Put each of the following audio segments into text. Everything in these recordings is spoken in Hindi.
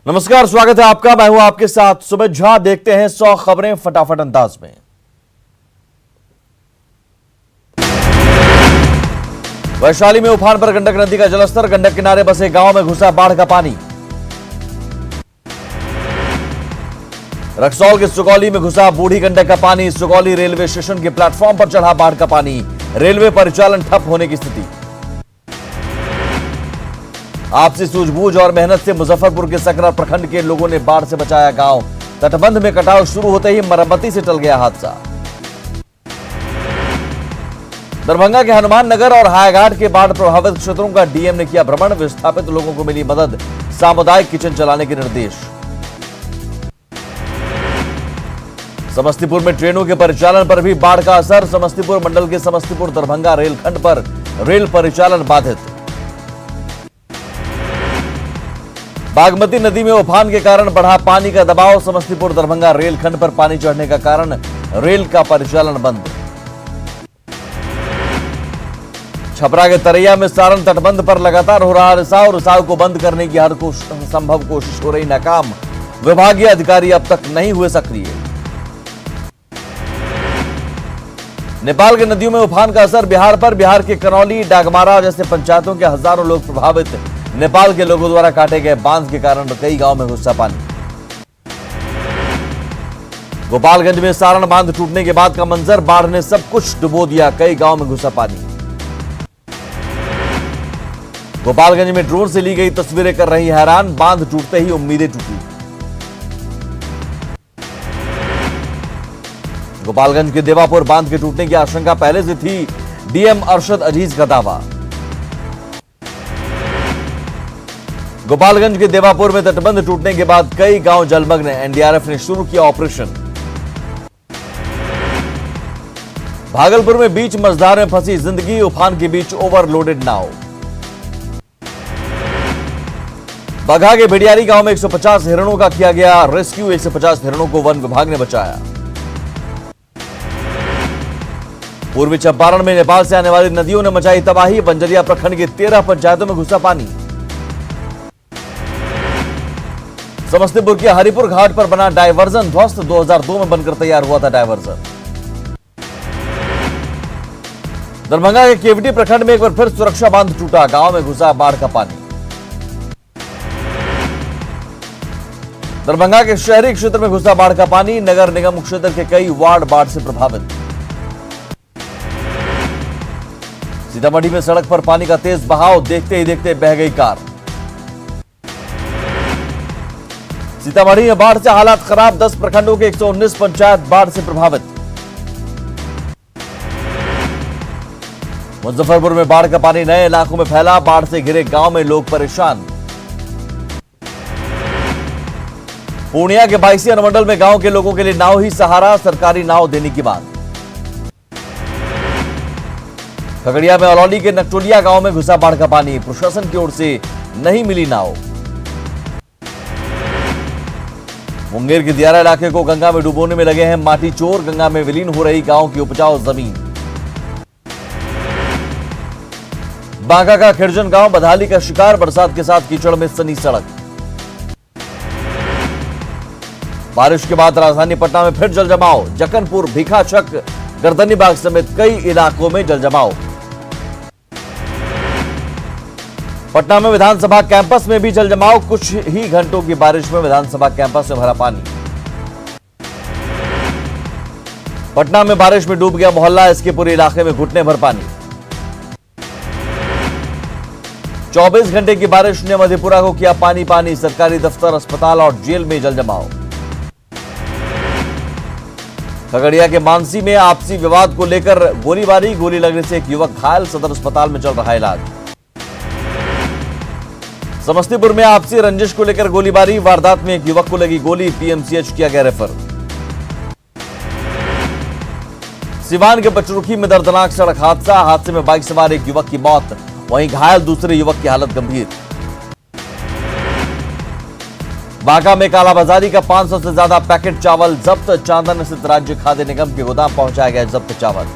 नमस्कार, स्वागत है आपका। मैं हूं आपके साथ सुमित झा। देखते हैं 100 खबरें फटाफट अंदाज में। वैशाली में उफान पर गंडक नदी का जलस्तर, गंडक किनारे बसे गांव में घुसा बाढ़ का पानी। रक्सौल के सुगौली में घुसा बूढ़ी गंडक का पानी, सुगौली रेलवे स्टेशन के प्लेटफॉर्म पर चढ़ा बाढ़ का पानी, रेलवे परिचालन ठप होने की स्थिति। आपसी सूझबूझ और मेहनत से मुजफ्फरपुर के सकरा प्रखंड के लोगों ने बाढ़ से बचाया गांव, तटबंध में कटाव शुरू होते ही मरम्मती से टल गया हादसा। दरभंगा के हनुमान नगर और हायाघाट के बाढ़ प्रभावित क्षेत्रों का डीएम ने किया भ्रमण, विस्थापित लोगों को मिली मदद, सामुदायिक किचन चलाने के निर्देश। समस्तीपुर में ट्रेनों के परिचालन पर भी बाढ़ का असर, समस्तीपुर मंडल के समस्तीपुर दरभंगा रेलखंड पर रेल परिचालन बाधित। बागमती नदी में उफान के कारण बढ़ा पानी का दबाव, समस्तीपुर दरभंगा रेलखंड पर पानी चढ़ने का कारण रेल का परिचालन बंद। छपरा के तरैया में सारण तटबंध पर लगातार हो रहा रिसाव को बंद करने की हर संभव कोशिश हो रही नाकाम, विभागीय अधिकारी अब तक नहीं हुए सक्रिय। नेपाल के नदियों में उफान का असर बिहार पर, बिहार के करौली डागमारा जैसे पंचायतों के हजारों लोग प्रभावित, नेपाल के लोगों द्वारा काटे गए बांध के कारण कई गांव में घुसा पानी। गोपालगंज में सारण बांध टूटने के बाद का मंजर, बाढ़ ने सब कुछ डुबो दिया, कई गांव में घुसा पानी। गोपालगंज में ड्रोन से ली गई तस्वीरें कर रही हैरान, बांध टूटते ही उम्मीदें टूटी। गोपालगंज के देवापुर बांध के टूटने की आशंका पहले से थी, डीएम अरशद अजीज का दावा। गोपालगंज के देवापुर में तटबंध टूटने के बाद कई गांव जलमग्न, एनडीआरएफ ने शुरू किया ऑपरेशन। भागलपुर में बीच मझधार में फंसी जिंदगी, उफान के बीच ओवरलोडेड नाव। बघा के भिडियारी गांव में 150 हिरणों का किया गया रेस्क्यू, 150 हिरणों को वन विभाग ने बचाया। पूर्वी चंपारण में नेपाल से आने वाली नदियों ने मचाई तबाही, बंजरिया प्रखंड के 13 पंचायतों में घुसा पानी। समस्तीपुर के हरिपुर घाट पर बना डायवर्जन ध्वस्त, 2002 में बनकर तैयार हुआ था डायवर्जन। दरभंगा के केवटी प्रखंड में एक बार फिर सुरक्षा बांध टूटा, गांव में घुसा बाढ़ का पानी। दरभंगा के शहरी क्षेत्र में घुसा बाढ़ का पानी, नगर निगम क्षेत्र के कई वार्ड बाढ़ से प्रभावित। सीतामढ़ी में सड़क पर पानी का तेज बहाव, देखते ही देखते बह गई कार। सीतामढ़ी में बाढ़ से हालात खराब, 10 प्रखंडों के 119 पंचायत बाढ़ से प्रभावित। मुजफ्फरपुर में बाढ़ का पानी नए इलाकों में फैला, बाढ़ से घिरे गांव में लोग परेशान। पूर्णिया के 22 अनुमंडल में गांव के लोगों के लिए नाव ही सहारा, सरकारी नाव देने की मांग। खगड़िया में अलौली के नकटोलिया गांव में घुसा बाढ़ का पानी, प्रशासन की ओर से नहीं मिली नाव। मुंगेर के दियारा इलाके को गंगा में डुबोने में लगे हैं माटी चोर, गंगा में विलीन हो रही गांव की उपजाऊ जमीन। बांका का खिरजन गांव बदहाली का शिकार, बरसात के साथ कीचड़ में सनी सड़क। बारिश के बाद राजधानी पटना में फिर जलजमाव, जक्कनपुर, भीखाचक, गर्दनीबाग समेत कई इलाकों में जलजमाव। पटना में विधानसभा कैंपस में भी जलजमाव, कुछ ही घंटों की बारिश में विधानसभा कैंपस में भरा पानी। पटना में बारिश में डूब गया मोहल्ला, इसके पूरे इलाके में घुटने भर पानी। 24 घंटे की बारिश ने मधेपुरा को किया पानी पानी, सरकारी दफ्तर, अस्पताल और जेल में जलजमाव। खगड़िया के मानसी में आपसी विवाद को लेकर गोलीबारी, गोली लगने से एक युवक घायल, सदर अस्पताल में चल रहा इलाज। समस्तीपुर में आपसी रंजिश को लेकर गोलीबारी, वारदात में एक युवक को लगी गोली, पीएमसीएच किया गया रेफर। सिवान के पचरुखी में दर्दनाक सड़क हादसा, हादसे में बाइक सवार एक युवक की मौत, वहीं घायल दूसरे युवक की हालत गंभीर। बांका में कालाबाजारी का 500 से ज्यादा पैकेट चावल जब्त, चांदन स्थित राज्य खाद्य निगम के गोदाम पहुंचाया गया जब्त चावल।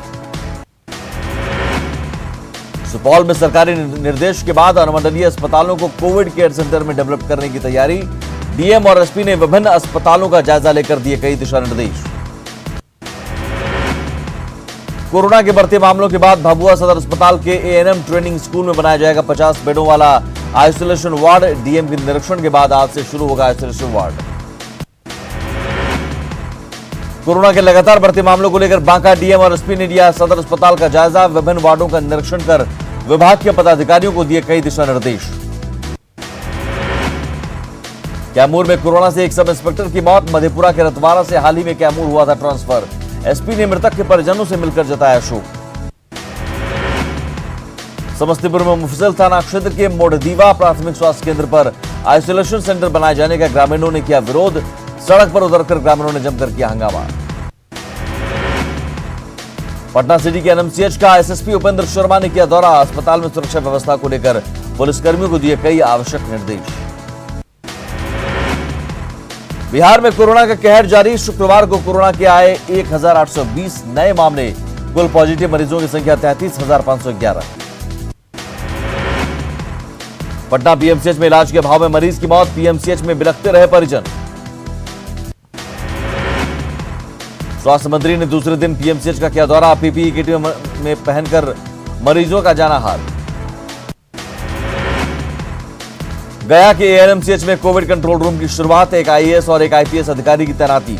सुपौल में सरकारी निर्देश के बाद अनुमंडलीय अस्पतालों को कोविड केयर सेंटर में डेवलप करने की तैयारी, डीएम और एसपी ने विभिन्न अस्पतालों का जायजा लेकर दिए कई दिशा निर्देश। कोरोना के बढ़ते मामलों के बाद भभुआ सदर अस्पताल के एएनएम ट्रेनिंग स्कूल में बनाया जाएगा 50 बेडों वाला आइसोलेशन वार्ड। डीएम के निरीक्षण के बाद आज से शुरू होगा आइसोलेशन वार्ड। कोरोना के लगातार बढ़ते मामलों को लेकर बांका डीएम और एसपी ने लिया सदर अस्पताल का जायजा। विभिन्न वार्डों का निरीक्षण कर विभाग के पदाधिकारियों को दिए कई दिशा निर्देश। कैमूर में कोरोना से एक सब इंस्पेक्टर की मौत। मधेपुरा के रतवाड़ा से हाल ही में कैमूर हुआ था ट्रांसफर। एसपी ने मृतक के परिजनों से मिलकर जताया शोक। समस्तीपुर में मुफस्सिल थाना क्षेत्र के मोड़दीवा प्राथमिक स्वास्थ्य केंद्र पर आइसोलेशन सेंटर बनाए जाने का ग्रामीणों ने किया विरोध। सड़क पर उतरकर ग्रामीणों ने जमकर किया हंगामा। पटना सिटी के एनएमसीएच का एसएसपी उपेंद्र शर्मा ने किया दौरा। अस्पताल में सुरक्षा व्यवस्था को लेकर पुलिसकर्मियों को दिए कई आवश्यक निर्देश। बिहार में कोरोना का कहर जारी। शुक्रवार को कोरोना के आए 1820 नए मामले। कुल पॉजिटिव मरीजों की संख्या 33,511। पटना पीएमसीएच में इलाज के अभाव में मरीज की मौत। पीएमसीएच में बिलखते रहे परिजन। स्वास्थ्य मंत्री ने दूसरे दिन पीएमसीएच का किया दौरा। पीपीई किट में पहनकर मरीजों का जाना हाल। गया के एएनएमसीएच में कोविड कंट्रोल रूम की शुरुआत। एक आईएएस और एक आईपीएस अधिकारी की तैनाती।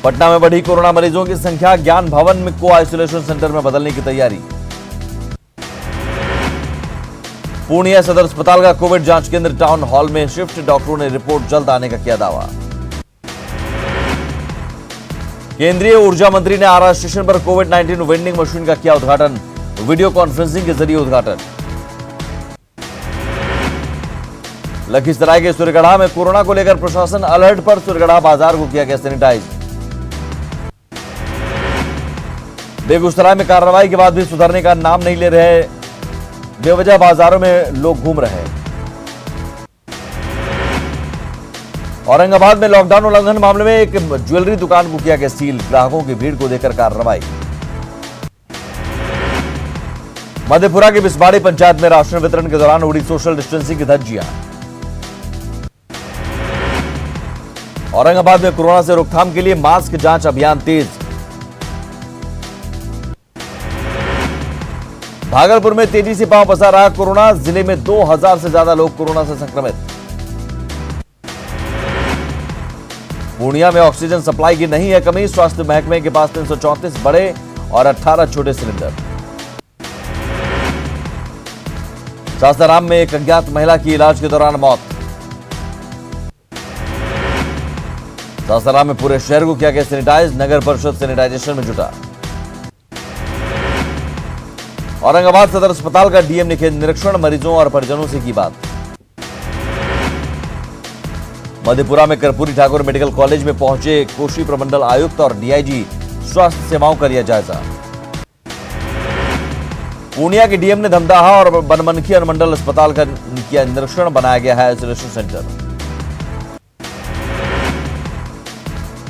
पटना में बढ़ी कोरोना मरीजों की संख्या। ज्ञान भवन में को आइसोलेशन सेंटर में बदलने की तैयारी। पूर्णिया सदर अस्पताल का कोविड जांच केंद्र टाउन हॉल में शिफ्ट। डॉक्टरों ने रिपोर्ट जल्द आने का किया दावा। केंद्रीय ऊर्जा मंत्री ने आरा स्टेशन पर कोविड-19 वेंडिंग मशीन का किया उद्घाटन। वीडियो कॉन्फ्रेंसिंग के जरिए उद्घाटन। लखीसराय के सूर्यगढ़ा में कोरोना को लेकर प्रशासन अलर्ट पर। सूर्यगढ़ा बाजार को किया गया सैनिटाइज। बेगूसराय में कार्रवाई के बाद भी सुधरने का नाम नहीं ले रहे। बेवजह बाजारों में लोग घूम रहे। औरंगाबाद में लॉकडाउन उल्लंघन मामले में एक ज्वेलरी दुकान को किया गया सील। ग्राहकों की भीड़ को देखकर कार्रवाई। मधेपुरा के बिस्बाड़ी पंचायत में राशन वितरण के दौरान उड़ी सोशल डिस्टेंसिंग की धज्जियां। औरंगाबाद में कोरोना से रोकथाम के लिए मास्क जांच अभियान तेज। भागलपुर में तेजी से पांव पसार रहा कोरोना। जिले में 2000 से ज्यादा लोग कोरोना से संक्रमित। पूर्णिया में ऑक्सीजन सप्लाई की नहीं है कमी। स्वास्थ्य महकमे के पास 334 बड़े और 18 छोटे सिलेंडर। सासाराम में एक अज्ञात महिला की इलाज के दौरान मौत। सासाराम में पूरे शहर को किया गया सैनिटाइज। नगर परिषद सैनिटाइजेशन में जुटा। औरंगाबाद सदर अस्पताल का डीएम ने किया निरीक्षण। मरीजों और परिजनों से की बात। मधेपुरा में कर्पूरी ठाकुर मेडिकल कॉलेज में पहुंचे कोशी प्रमंडल आयुक्त और डीआईजी। स्वास्थ्य सेवाओं का लिया जायजा। पूर्णिया के डीएम ने धमदाहा और बनमनखी अनुमंडल अस्पताल का किया निरीक्षण। बनाया गया है आइसोलेशन सेंटर।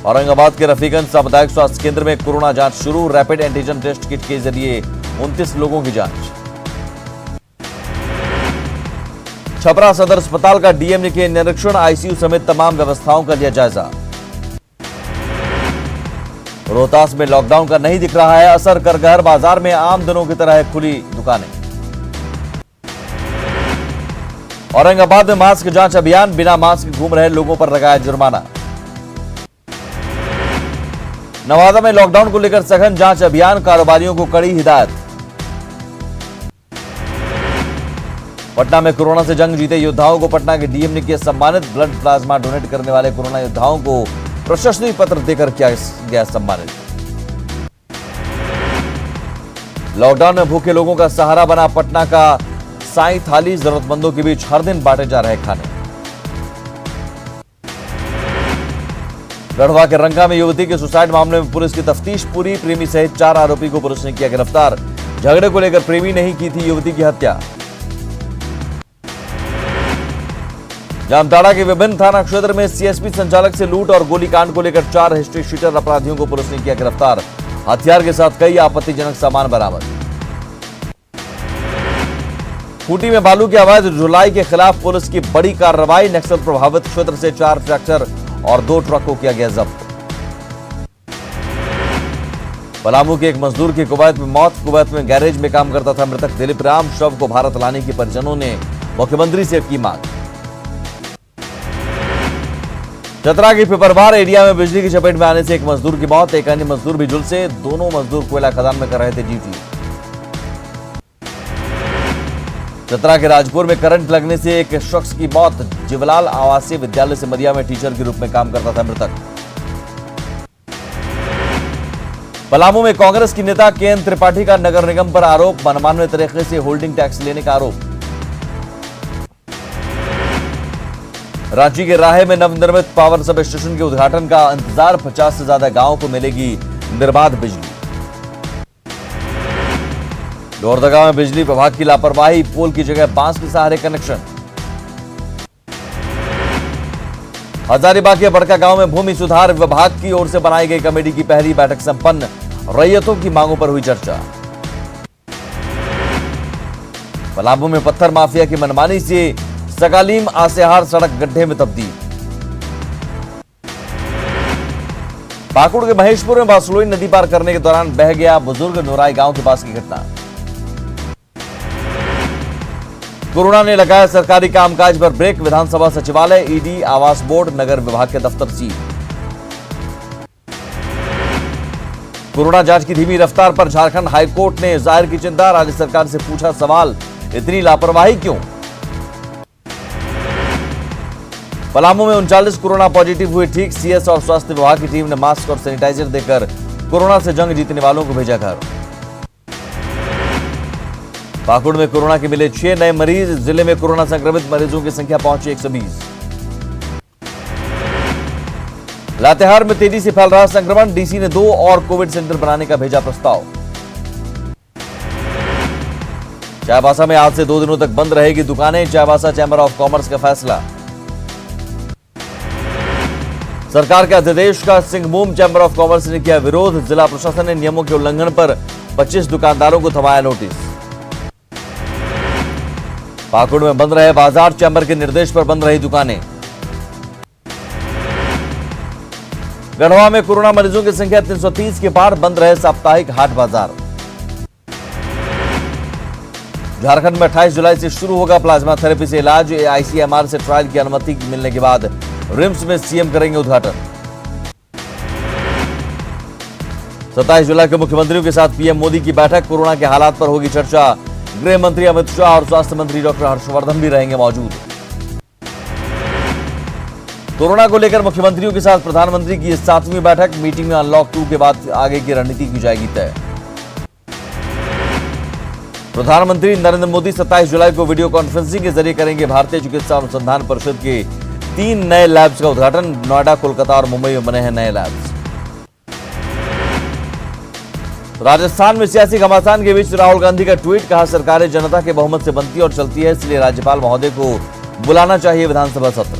औरंगाबाद के रफीगंज सामुदायिक स्वास्थ्य केंद्र में कोरोना जांच शुरू। रैपिड एंटीजन टेस्ट किट के जरिए 29 लोगों की जांच। छपरा सदर अस्पताल का डीएम ने किया निरीक्षण। आईसीयू समेत तमाम व्यवस्थाओं का लिया जायजा। रोहतास में लॉकडाउन का नहीं दिख रहा है असर। करगहर बाजार में आम दिनों की तरह खुली दुकानें। औरंगाबाद में मास्क जांच अभियान। बिना मास्क घूम रहे लोगों पर लगाया जुर्माना। नवादा में लॉकडाउन को लेकर सघन जांच अभियान। कारोबारियों को कड़ी हिदायत। पटना में कोरोना से जंग जीते योद्धाओं को पटना के डीएम ने किया सम्मानित। ब्लड प्लाज्मा डोनेट करने वाले कोरोना योद्धाओं को प्रशस्ति पत्र देकर किया गया सम्मानित। लॉकडाउन में भूखे लोगों का सहारा बना पटना का साईं थाली। जरूरतमंदों के बीच हर दिन बांटे जा रहे खाने। गढ़वा के रंगा में युवती के सुसाइड मामले में पुलिस की तफ्तीश पूरी। प्रेमी सहित 4 आरोपी को पुलिस ने किया गिरफ्तार। झगड़े को लेकर प्रेमी ने ही की थी युवती की हत्या। जामताड़ा के विभिन्न थाना क्षेत्र में सीएसपी संचालक से लूट और गोलीकांड को लेकर 4 हिस्ट्री शीटर अपराधियों को पुलिस ने किया गिरफ्तार। हथियार के साथ कई आपत्तिजनक सामान बरामद। खूंटी में बालू की अवैध ढुलाई के खिलाफ पुलिस की बड़ी कार्रवाई। नक्सल प्रभावित क्षेत्र से 4 ट्रैक्टर और 2 ट्रक को किया गया जब्त। पलामू के एक मजदूर की कुवैत में मौत। कुवैत में गैरेज में काम करता था मृतक दिलीप राम। शव को भारत लाने की परिजनों ने मुख्यमंत्री से की मांग। चतरा के पिपरवार एरिया में बिजली की चपेट में आने से एक मजदूर की मौत। एक अन्य मजदूर भी झुलसे। दोनों मजदूर कोयला खदान में कर रहे थे ड्यूटी। चतरा के राजपुर में करंट लगने से एक शख्स की मौत। जीवलाल आवासीय विद्यालय से मरिया में टीचर के रूप में काम करता था मृतक। पलामू में कांग्रेस की नेता केएन त्रिपाठी का नगर निगम पर आरोप। मनमाने तरीके से होल्डिंग टैक्स लेने का आरोप। रांची के राहे में नवनिर्मित पावर सब स्टेशन के उद्घाटन का इंतजार। 50 से ज्यादा गांवों को मिलेगी निर्बाध बिजली। लोहरदगा में बिजली विभाग की लापरवाही। पोल की जगह बांस के सहारे कनेक्शन। हजारीबाग के बड़का गांव में भूमि सुधार विभाग की ओर से बनाई गई कमेटी की पहली बैठक संपन्न। रैयतों की मांगों पर हुई चर्चा। पलामू में पत्थर माफिया की मनमानी से सकालीम आसेहार सड़क गड्ढे में तब्दील। पाकुड़ के महेशपुर में बासलोई नदी पार करने के दौरान बह गया बुजुर्ग। नोराई गांव के पास की घटना। कोरोना ने लगाया सरकारी कामकाज पर ब्रेक। विधानसभा सचिवालय, ईडी, आवास बोर्ड, नगर विभाग के दफ्तर सील। कोरोना जांच की धीमी रफ्तार पर झारखंड हाईकोर्ट ने जाहिर की चिंता। राज्य सरकार से पूछा सवाल, इतनी लापरवाही क्यों? पलामू में 39 कोरोना पॉजिटिव हुए ठीक। सीएस और स्वास्थ्य विभाग की टीम ने मास्क और सैनिटाइजर देकर कोरोना से जंग जीतने वालों को भेजा घर। पाकुड़ में कोरोना के मिले 6 नए मरीज। जिले में कोरोना संक्रमित मरीजों की संख्या पहुंची 120। लातेहार में तेजी से फैल रहा संक्रमण। डीसी ने 2 और कोविड सेंटर बनाने का भेजा प्रस्ताव। चाईबासा में आज से 2 दिनों तक बंद रहेगी दुकानें। चाईबासा चैंबर ऑफ कॉमर्स का फैसला। सरकार के अध्यादेश का सिंहभूम चैंबर ऑफ कॉमर्स ने किया विरोध। जिला प्रशासन ने नियमों के उल्लंघन पर 25 दुकानदारों को थमाया नोटिस। पाकुड़ में बंद रहे बाजार। चैंबर के निर्देश पर बंद रही दुकानें। गढ़वा में कोरोना मरीजों की संख्या 330 के पार। बंद रहे साप्ताहिक हाट बाजार। झारखंड में 28 जुलाई से शुरू होगा प्लाज्मा थेरेपी से इलाज। आईसीएमआर से ट्रायल की अनुमति मिलने के बाद रिम्स में सीएम करेंगे उद्घाटन। 27 जुलाई को मुख्यमंत्रियों के साथ पीएम मोदी की बैठक। कोरोना के हालात पर होगी चर्चा। गृह मंत्री अमित शाह और स्वास्थ्य मंत्री डॉक्टर हर्षवर्धन भी रहेंगे मौजूद। कोरोना को लेकर मुख्यमंत्रियों के साथ प्रधानमंत्री की 7वीं बैठक। मीटिंग में अनलॉक 2 के बाद आगे की रणनीति की जाएगी तय। प्रधानमंत्री नरेंद्र मोदी 27 जुलाई को वीडियो कॉन्फ्रेंसिंग के जरिए करेंगे भारतीय चिकित्सा अनुसंधान परिषद के 3 नए लैब्स का उद्घाटन। नोएडा, कोलकाता और मुंबई में बने हैं नए लैब्स। राजस्थान में सियासी घमासान के बीच राहुल गांधी का ट्वीट। कहा, सरकारें जनता के बहुमत से बनती और चलती है, इसलिए राज्यपाल महोदय को बुलाना चाहिए विधानसभा सत्र।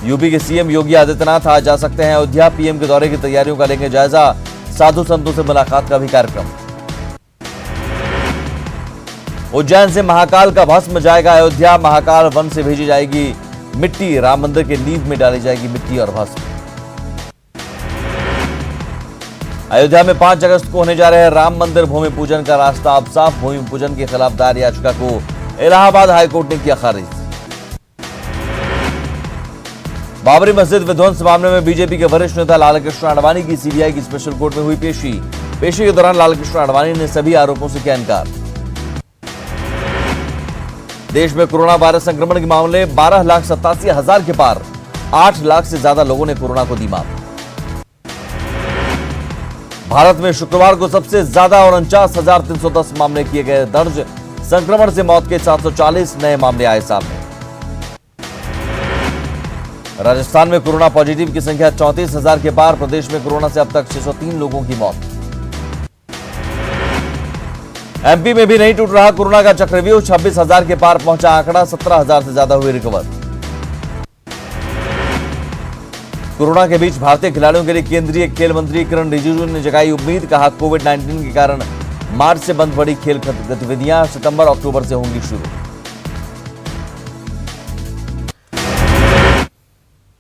यूपी के सीएम योगी आदित्यनाथ आज जा सकते हैं अयोध्या। पीएम के दौरे की तैयारियों का लेंगे जायजा। साधु संतों से मुलाकात का भी कार्यक्रम। उज्जैन से महाकाल का भस्म जाएगा अयोध्या। महाकाल वन से भेजी जाएगी मिट्टी। राम मंदिर के नींव में डाली जाएगी मिट्टी और भस्म। अयोध्या में 5 अगस्त को होने जा रहे हैं राम मंदिर भूमि पूजन का रास्ता अब साफ। भूमि पूजन के खिलाफ दायर याचिका को इलाहाबाद हाईकोर्ट ने किया खारिज। बाबरी मस्जिद विध्वंस मामले में बीजेपी के वरिष्ठ नेता लालकृष्ण आडवाणी की सीबीआई की स्पेशल कोर्ट में हुई पेशी। पेशी के दौरान लालकृष्ण आडवाणी ने सभी आरोपों से किया इनकार। देश में कोरोना वायरस संक्रमण के मामले 12,87,000 के पार। 8 लाख से ज्यादा लोगों ने कोरोना को दी मात। भारत में शुक्रवार को सबसे ज्यादा 49,310 मामले किए गए दर्ज। संक्रमण से मौत के 740 नए मामले आए सामने। राजस्थान में कोरोना पॉजिटिव की संख्या 34,000 के पार। प्रदेश में कोरोना से अब तक 603 लोगों की मौत। एमपी में भी नहीं टूट रहा कोरोना का चक्रव्यूह। 26,000 के पार पहुंचा आंकड़ा। 17,000 से ज्यादा हुए रिकवर। कोरोना के बीच भारतीय खिलाड़ियों के लिए केंद्रीय खेल मंत्री किरण रिजिजू ने जगाई उम्मीद। कहा, कोविड-19 के कारण मार्च से बंद पड़ी खेल गतिविधियां सितंबर अक्टूबर से होंगी शुरू।